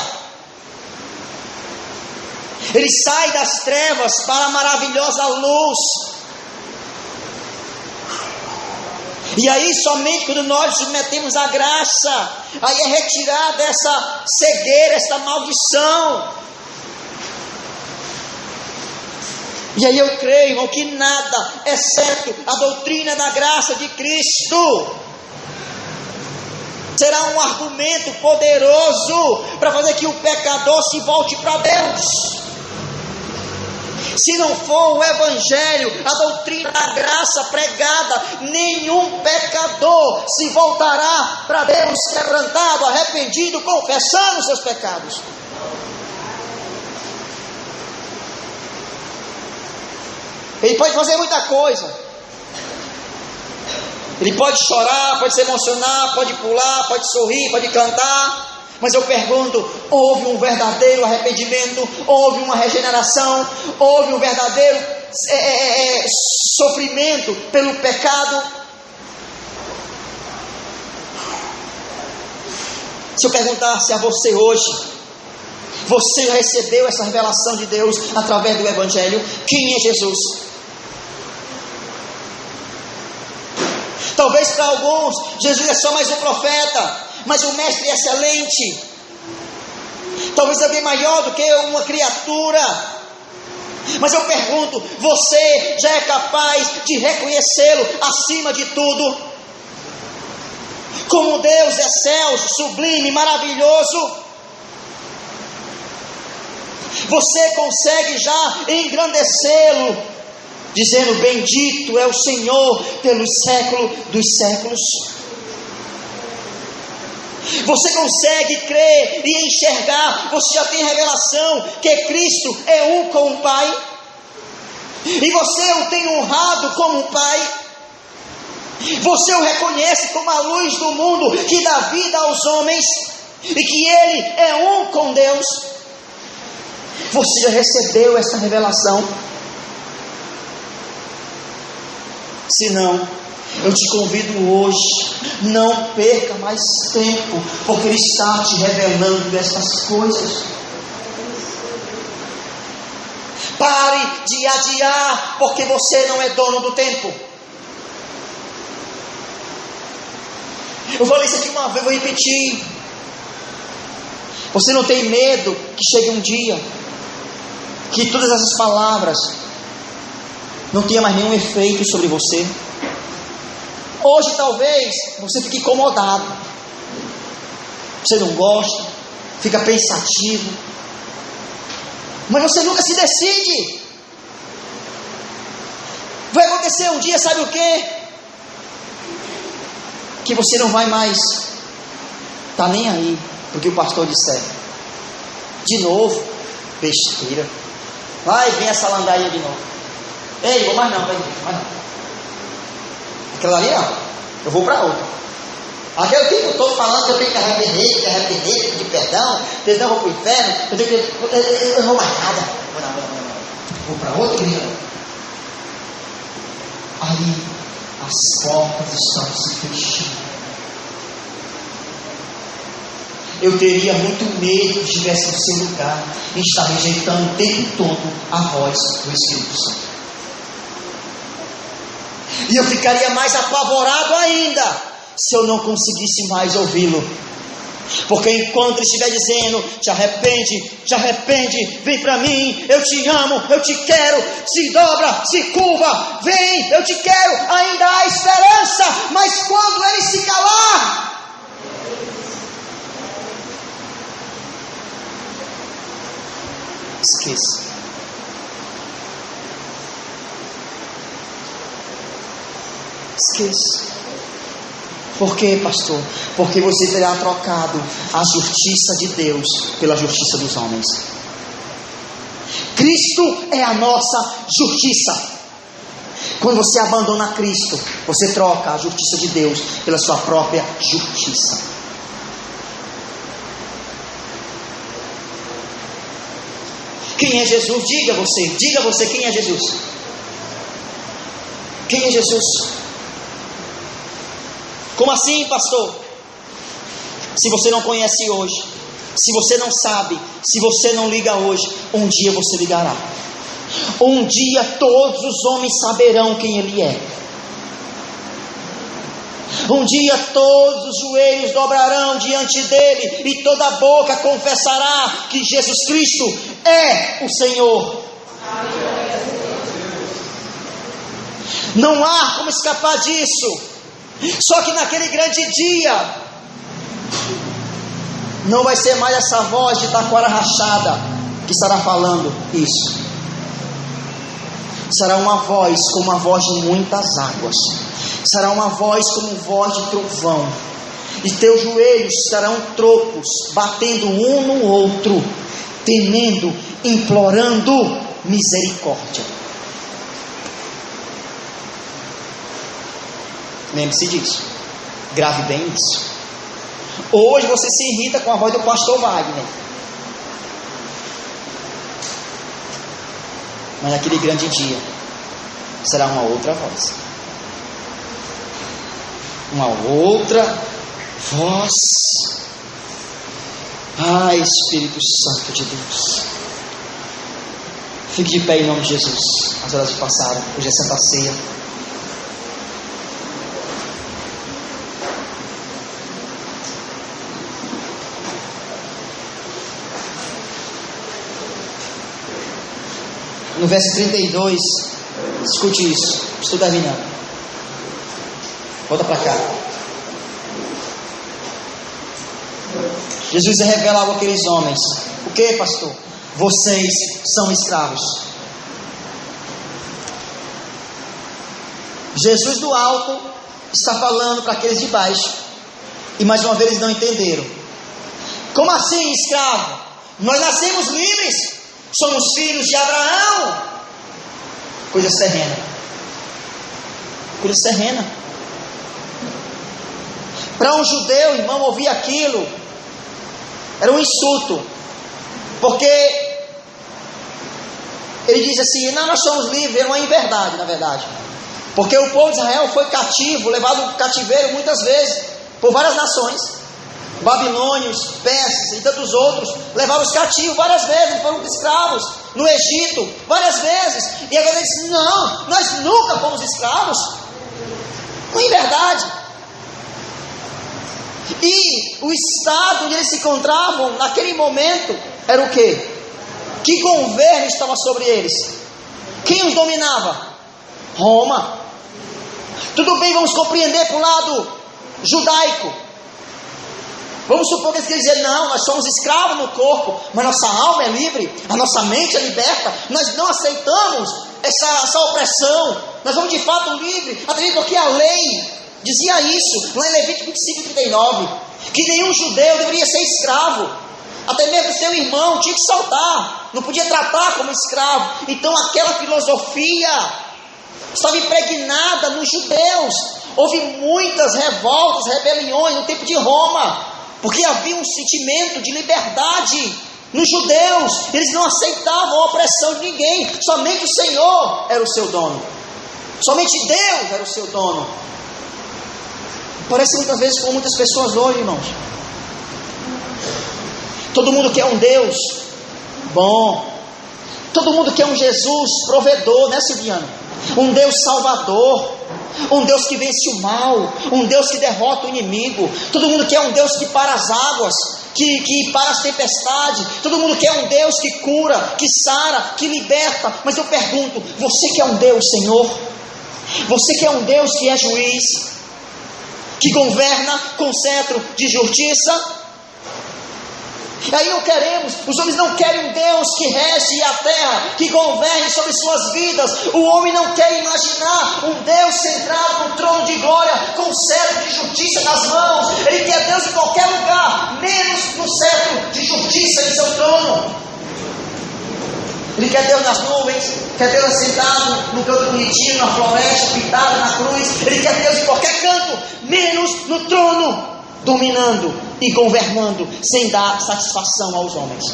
Ele sai das trevas para a maravilhosa luz. E aí somente quando nós nos submetemos à graça, aí é retirada essa cegueira, essa maldição. E aí eu creio, irmão, que nada, exceto a doutrina da graça de Cristo, será um argumento poderoso para fazer que o pecador se volte para Deus. Se não for o Evangelho, a doutrina da graça pregada, nenhum pecador se voltará para Deus quebrantado, arrependido, confessando os seus pecados. Ele pode fazer muita coisa. Ele pode chorar, pode se emocionar, pode pular, pode sorrir, pode cantar. Mas eu pergunto, houve um verdadeiro arrependimento? Houve uma regeneração? Houve um verdadeiro sofrimento pelo pecado? Se eu perguntasse a você hoje, você recebeu essa revelação de Deus através do Evangelho? Quem é Jesus? Talvez para alguns, Jesus é só mais um profeta, mas um mestre excelente. Talvez alguém maior do que uma criatura. Mas eu pergunto, você já é capaz de reconhecê-lo acima de tudo? Como Deus excelso, sublime, maravilhoso? Você consegue já engrandecê-lo, dizendo: bendito é o Senhor pelos séculos dos séculos? Você consegue crer e enxergar? Você já tem revelação que Cristo é um com o Pai? E você o tem honrado como Pai? Você o reconhece como a luz do mundo que dá vida aos homens? E que Ele é um com Deus? Você já recebeu essa revelação? Se não, eu te convido hoje, não perca mais tempo, porque Ele está te revelando estas coisas. Pare de adiar, porque você não é dono do tempo. Eu falei isso aqui uma vez, vou repetir. Você não tem medo que chegue um dia que todas essas palavras não tenha mais nenhum efeito sobre você? Hoje talvez você fique incomodado, você não gosta, fica pensativo, mas você nunca se decide. Vai acontecer um dia, sabe o quê? Que você não vai mais estar nem aí porque o pastor disser. De novo, besteira. Vai, vem essa landainha de novo. Ei, vou mais não, mais não. Aquela ali não, eu vou para outra. Aquele tempo todo falando que eu tenho que arrepender, pedir perdão, senão eu vou para o inferno, eu não vou mais nada. Não. Vou para outra igreja. Aí as portas estão se fechando. Eu teria muito medo de estivesse no seu lugar e estar rejeitando o tempo todo a voz do Espírito Santo. E eu ficaria mais apavorado ainda se eu não conseguisse mais ouvi-lo. Porque enquanto ele estiver dizendo: te arrepende, vem para mim, eu te amo, eu te quero, se dobra, se curva, vem, eu te quero, ainda há esperança. Mas quando ele se calar, esqueça. Por quê, pastor? Porque você terá trocado a justiça de Deus pela justiça dos homens. Cristo é a nossa justiça. Quando você abandona Cristo, você troca a justiça de Deus pela sua própria justiça. Quem é Jesus? Diga você quem é Jesus. Quem é Jesus? Como assim, pastor? Se você não conhece hoje, Se você não sabe, se você não liga hoje, um dia você ligará. Um dia todos os homens saberão quem Ele é. Um dia todos os joelhos dobrarão diante dEle e toda boca confessará que Jesus Cristo é o Senhor. Não há como escapar disso. Só que naquele grande dia não vai ser mais essa voz de taquara rachada que estará falando isso. Será uma voz como a voz de muitas águas. Será uma voz como voz de trovão. E teus joelhos serão trocos, batendo um no outro, temendo, implorando misericórdia. Lembre-se disso. Grave bem isso. Hoje você se irrita com a voz do pastor Wagner. Mas naquele grande dia será uma outra voz. Uma outra voz. Ah, Espírito Santo de Deus. Fique de pé em nome de Jesus. As horas passaram. Hoje é Santa Ceia. No verso 32, escute isso. Estou terminando. Volta para cá. Jesus revela algo àqueles homens. O que, pastor? Vocês são escravos. Jesus do alto está falando para aqueles de baixo. E mais uma vez eles não entenderam. Como assim, escravo? Nós nascemos livres. Somos filhos de Abraão. Coisa terrena. Coisa terrena. Para um judeu, irmão, ouvir aquilo era um insulto. Porque ele diz assim: não, nós somos livres. Não é em verdade, na verdade. Porque o povo de Israel foi cativo, levado ao cativeiro muitas vezes por várias nações. Babilônios, persas e tantos outros levaram os cativos várias vezes, foram escravos no Egito várias vezes. E agora ele diz: não, nós nunca fomos escravos. Não é verdade. E o estado onde eles se encontravam naquele momento era o quê? Que governo estava sobre eles? Quem os dominava? Roma. Tudo bem, vamos compreender para o lado judaico. Vamos supor que eles querem dizer: não, nós somos escravos no corpo, mas nossa alma é livre, a nossa mente é liberta. Nós não aceitamos essa opressão. Nós somos de fato livres, até mesmo porque a lei dizia isso, lá em Levítico 25:39, que nenhum judeu deveria ser escravo. Até mesmo seu irmão tinha que saltar, não podia tratar como escravo. Então aquela filosofia estava impregnada nos judeus. Houve muitas revoltas, rebeliões no tempo de Roma, porque havia um sentimento de liberdade nos judeus. Eles não aceitavam a opressão de ninguém. Somente o Senhor era o seu dono. Somente Deus era o seu dono. Parece muitas vezes com muitas pessoas hoje, irmãos. Todo mundo quer um Deus bom. Todo mundo quer um Jesus provedor, né, Silviano? Um Deus salvador. Um Deus que vence o mal, um Deus que derrota o inimigo. Todo mundo quer um Deus que para as águas, que para as tempestades. Todo mundo quer um Deus que cura, que sara, que liberta. Mas eu pergunto: você quer um Deus, Senhor? Você quer um Deus que é juiz, que governa com cetro de justiça? Aí não queremos, os homens não querem um Deus que rege a terra, que governe sobre suas vidas. O homem não quer imaginar um Deus sentado no trono de glória, com cetro de justiça nas mãos. Ele quer Deus em qualquer lugar, menos no cetro de justiça em seu trono. Ele quer Deus nas nuvens, quer Deus sentado no canto bonitinho, na floresta, pintado na cruz. Ele quer Deus em qualquer canto, menos no trono, dominando e governando, sem dar satisfação aos homens.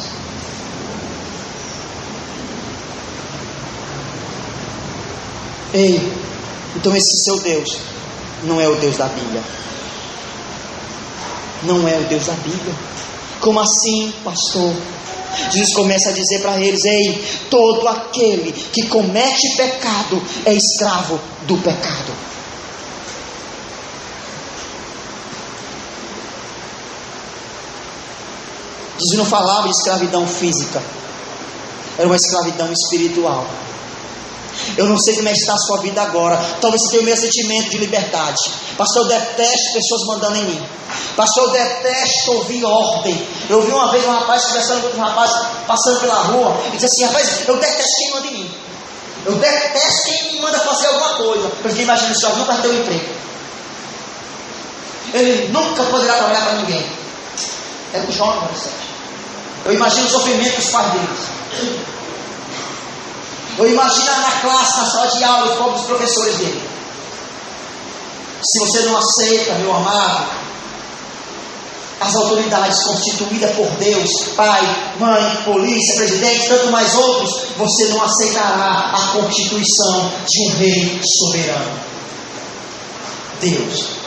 Ei, então esse seu Deus não é o Deus da Bíblia. Não é o Deus da Bíblia. Como assim, pastor? Jesus começa a dizer para eles: ei, todo aquele que comete pecado é escravo do pecado. Jesus não falava de escravidão física, era uma escravidão espiritual. Eu não sei como é que está a sua vida agora. Talvez você tenha o mesmo sentimento de liberdade. Pastor, eu detesto pessoas mandando em mim. Pastor, eu detesto ouvir ordem. Eu vi uma vez um rapaz conversando com outro rapaz, passando pela rua, e disse assim: rapaz, eu detesto quem manda em mim. Eu detesto quem me manda fazer alguma coisa. Eu fiquei imaginando, o senhor nunca vai ter um emprego. Ele nunca poderá trabalhar para ninguém. É um jovem, adolescente. Eu imagino o sofrimento dos pais deles. Eu imagino na classe, na sala de aula, os próprios professores dele. Se você não aceita, meu amado, as autoridades constituídas por Deus, pai, mãe, polícia, presidente, tanto mais outros, você não aceitará a constituição de um rei soberano. Deus.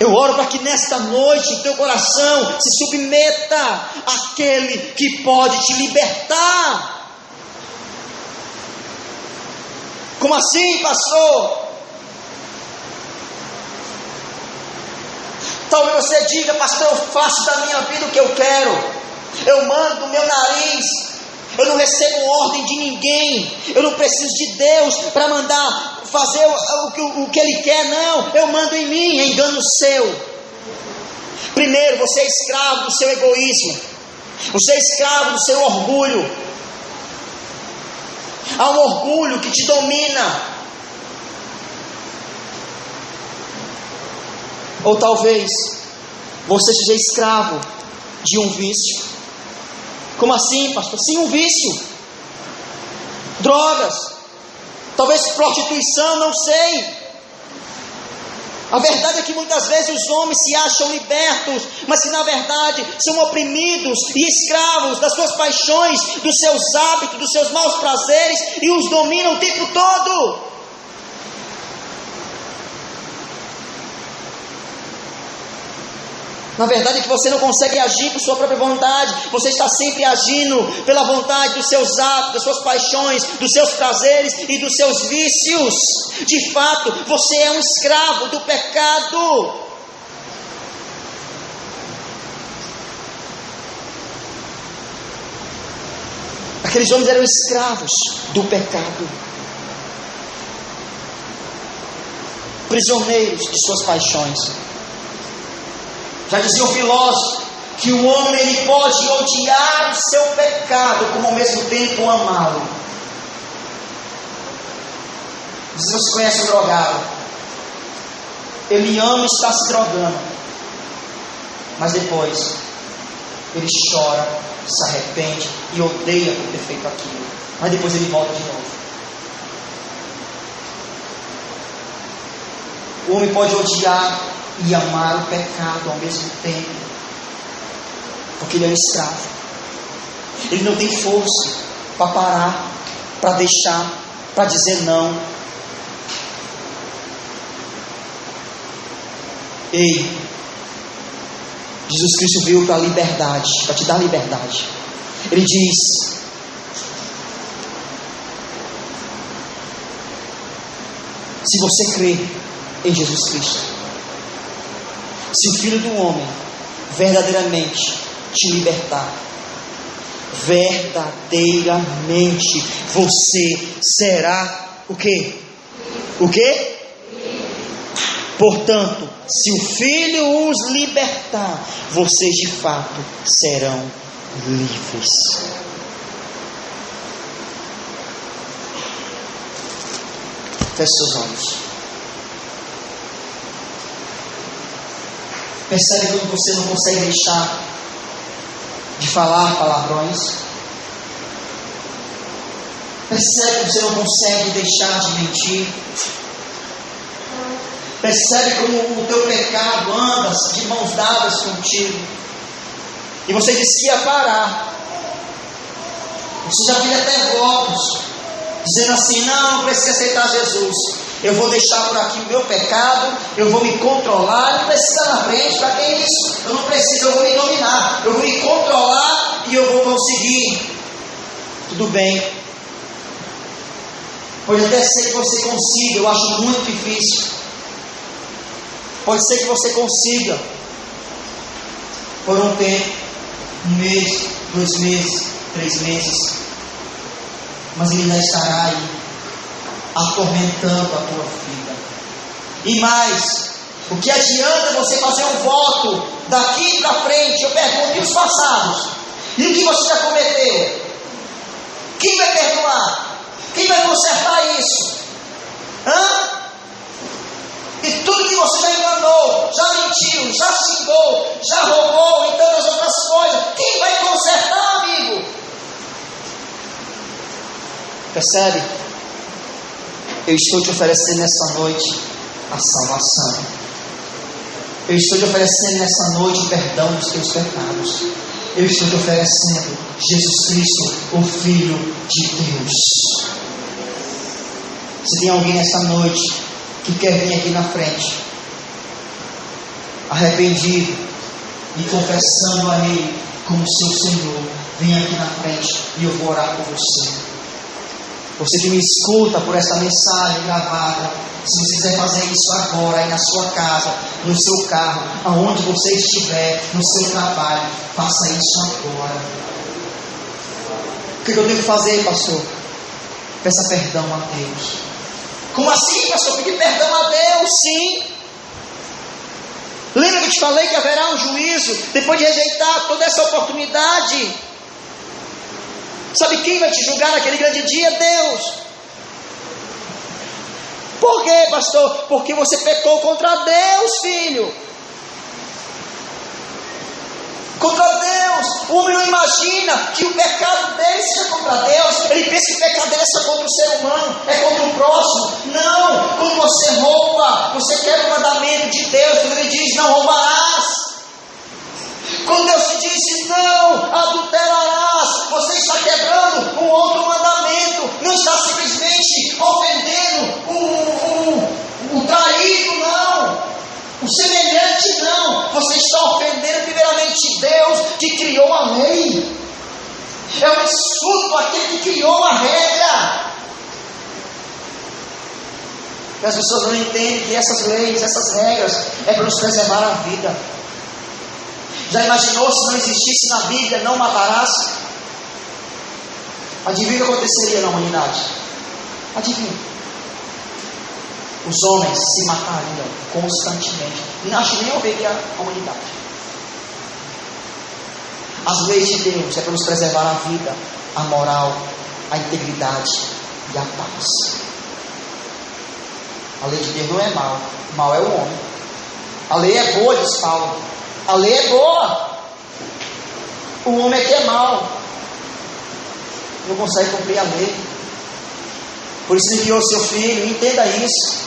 Eu oro para que nesta noite o teu coração se submeta àquele que pode te libertar. Como assim, pastor? Talvez você diga: pastor, eu faço da minha vida o que eu quero. Eu mando do meu nariz. Eu não recebo ordem de ninguém. Eu não preciso de Deus para mandar fazer o que Ele quer. Não, eu mando em mim. É engano seu. Primeiro, você é escravo do seu egoísmo. Você é escravo do seu orgulho. Há um orgulho que te domina. Ou talvez você seja escravo de um vício. Como assim, pastor? Sim, um vício. Drogas. Talvez prostituição, não sei. A verdade é que muitas vezes os homens se acham libertos, mas que na verdade são oprimidos e escravos das suas paixões, dos seus hábitos, dos seus maus prazeres, e os dominam o tempo todo. Na verdade é que você não consegue agir por sua própria vontade. Você está sempre agindo pela vontade dos seus atos, das suas paixões, dos seus prazeres e dos seus vícios. De fato, você é um escravo do pecado. Aqueles homens eram escravos do pecado, prisioneiros de suas paixões. Já dizia o filósofo que o homem ele pode odiar o seu pecado, como ao mesmo tempo amá-lo. Se você conhece o drogado, ele ama estar se drogando, mas depois ele chora, se arrepende e odeia por ter feito aquilo, mas depois ele volta de novo. O homem pode odiar e amar o pecado ao mesmo tempo, porque ele é um escravo. Ele não tem força para parar, para deixar, para dizer não. Ei, Jesus Cristo veio para a liberdade, para te dar liberdade. Ele diz: se você crê em Jesus Cristo, se o Filho do Homem verdadeiramente te libertar, verdadeiramente você será o quê? O quê? Portanto, se o Filho os libertar, vocês de fato serão livres. Feche seus olhos. Percebe quando você não consegue deixar de falar palavrões? Percebe quando você não consegue deixar de mentir? Percebe como o teu pecado anda de mãos dadas contigo? E você disse que ia parar. Você já fez até votos, dizendo assim: não precisa aceitar Jesus. Eu vou deixar por aqui o meu pecado, eu vou me controlar, não precisa na frente, para conseguir, tudo bem. Pode até ser que você consiga, eu acho muito difícil. Pode ser que você consiga, por um tempo, 1 mês, 2 meses, 3 meses, mas ele já estará aí, atormentando a tua vida. E mais, o que adianta você fazer um voto daqui para frente? Eu pergunto, e os passados? E o que você já cometeu? Quem vai perdoar? Quem vai consertar isso? E tudo que você já enganou, já mentiu, já xingou, já roubou e tantas outras coisas, quem vai consertar, amigo? Percebe? Eu estou te oferecendo nessa noite a salvação. Eu estou te oferecendo nessa noite o perdão dos teus pecados. Eu estou te oferecendo Jesus Cristo, o Filho de Deus. Se tem alguém nessa noite que quer vir aqui na frente, arrependido e confessando a Ele como seu Senhor, vem aqui na frente e eu vou orar por você. Você que me escuta por essa mensagem gravada, se você quiser fazer isso agora, aí na sua casa, no seu carro, aonde você estiver, no seu trabalho, faça isso agora. O que eu tenho que fazer, pastor? Peça perdão a Deus. Como assim, pastor? Pedir perdão a Deus? Sim. Lembra que eu te falei que haverá um juízo depois de rejeitar toda essa oportunidade? Sabe quem vai te julgar naquele grande dia? Deus. Por quê, pastor? Porque você pecou contra Deus, filho. Contra Deus. O homem não imagina que o pecado dele seja contra Deus. Ele pensa que o pecado dele é só contra o ser humano, é contra o próximo. Não. Quando você rouba, você quebra o mandamento de Deus. Quando ele diz não roubarás, quando Deus te disse não adulterarás, você está quebrando um outro mandamento. Não está simplesmente ofendendo o traído, não, o semelhante, não. Você está ofendendo primeiramente Deus que criou a lei. É um insulto àquele que criou a regra. E as pessoas não entendem que essas leis, essas regras é para nos preservar a vida. Já imaginou se não existisse na Bíblia não matarás? Adivinha o que aconteceria na humanidade? Adivinha? Os homens se matariam constantemente. Não acho nem ouvir a humanidade. As leis de Deus é para nos preservar a vida, a moral, a integridade e a paz. A lei de Deus não é mal, mal é o homem. A lei é boa, diz Paulo. A lei é boa. O homem é que é mau. Não consegue cumprir a lei. Por isso ele enviou seu filho. Entenda isso.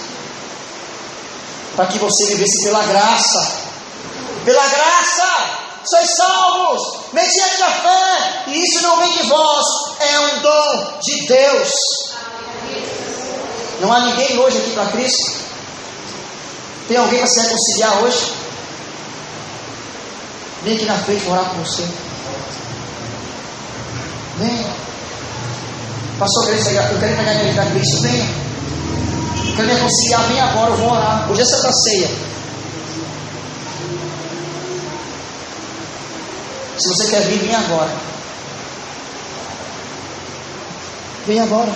Para que você vivesse pela graça. Pela graça sois salvos, mediante a fé. E isso não vem de vós, é um dom de Deus. Não há ninguém hoje aqui para Cristo? Tem alguém para se reconciliar hoje? Vem aqui na frente orar por você. Venha. Pastor, eu quero entregar minha vida a Cristo. Venha. Eu quero me reconciliar. Vem agora, eu vou orar. Hoje é Santa Ceia. Se você quer vir, vem agora. Vem agora.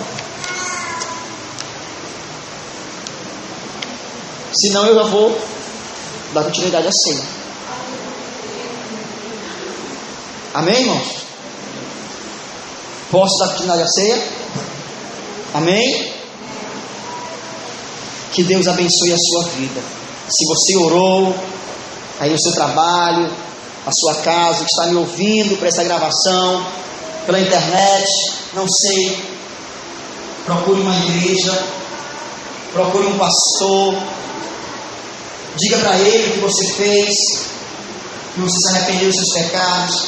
Senão eu já vou dar continuidade à ceia. Amém, irmãos? Posso dar continuidade à ceia? Amém? Que Deus abençoe a sua vida. Se você orou aí no seu trabalho, na sua casa, que está me ouvindo para essa gravação, pela internet, não sei, procure uma igreja, procure um pastor, diga para ele o que você fez, que você se arrependeu dos seus pecados,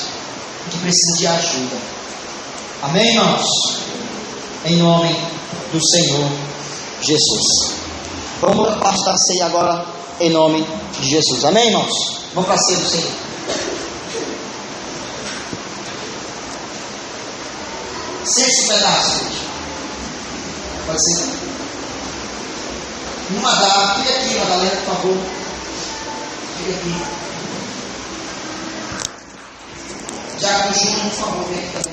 que precisa de ajuda. Amém, irmãos? Em nome do Senhor Jesus. Vamos para a parte da ceia agora, em nome de Jesus. Amém, irmãos? Vamos para a ceia do Senhor. Sexto pedaço. Pode ser? Fica aqui, Madalena, por favor. Fica aqui. Diácono Júnior, por favor, vem aqui também.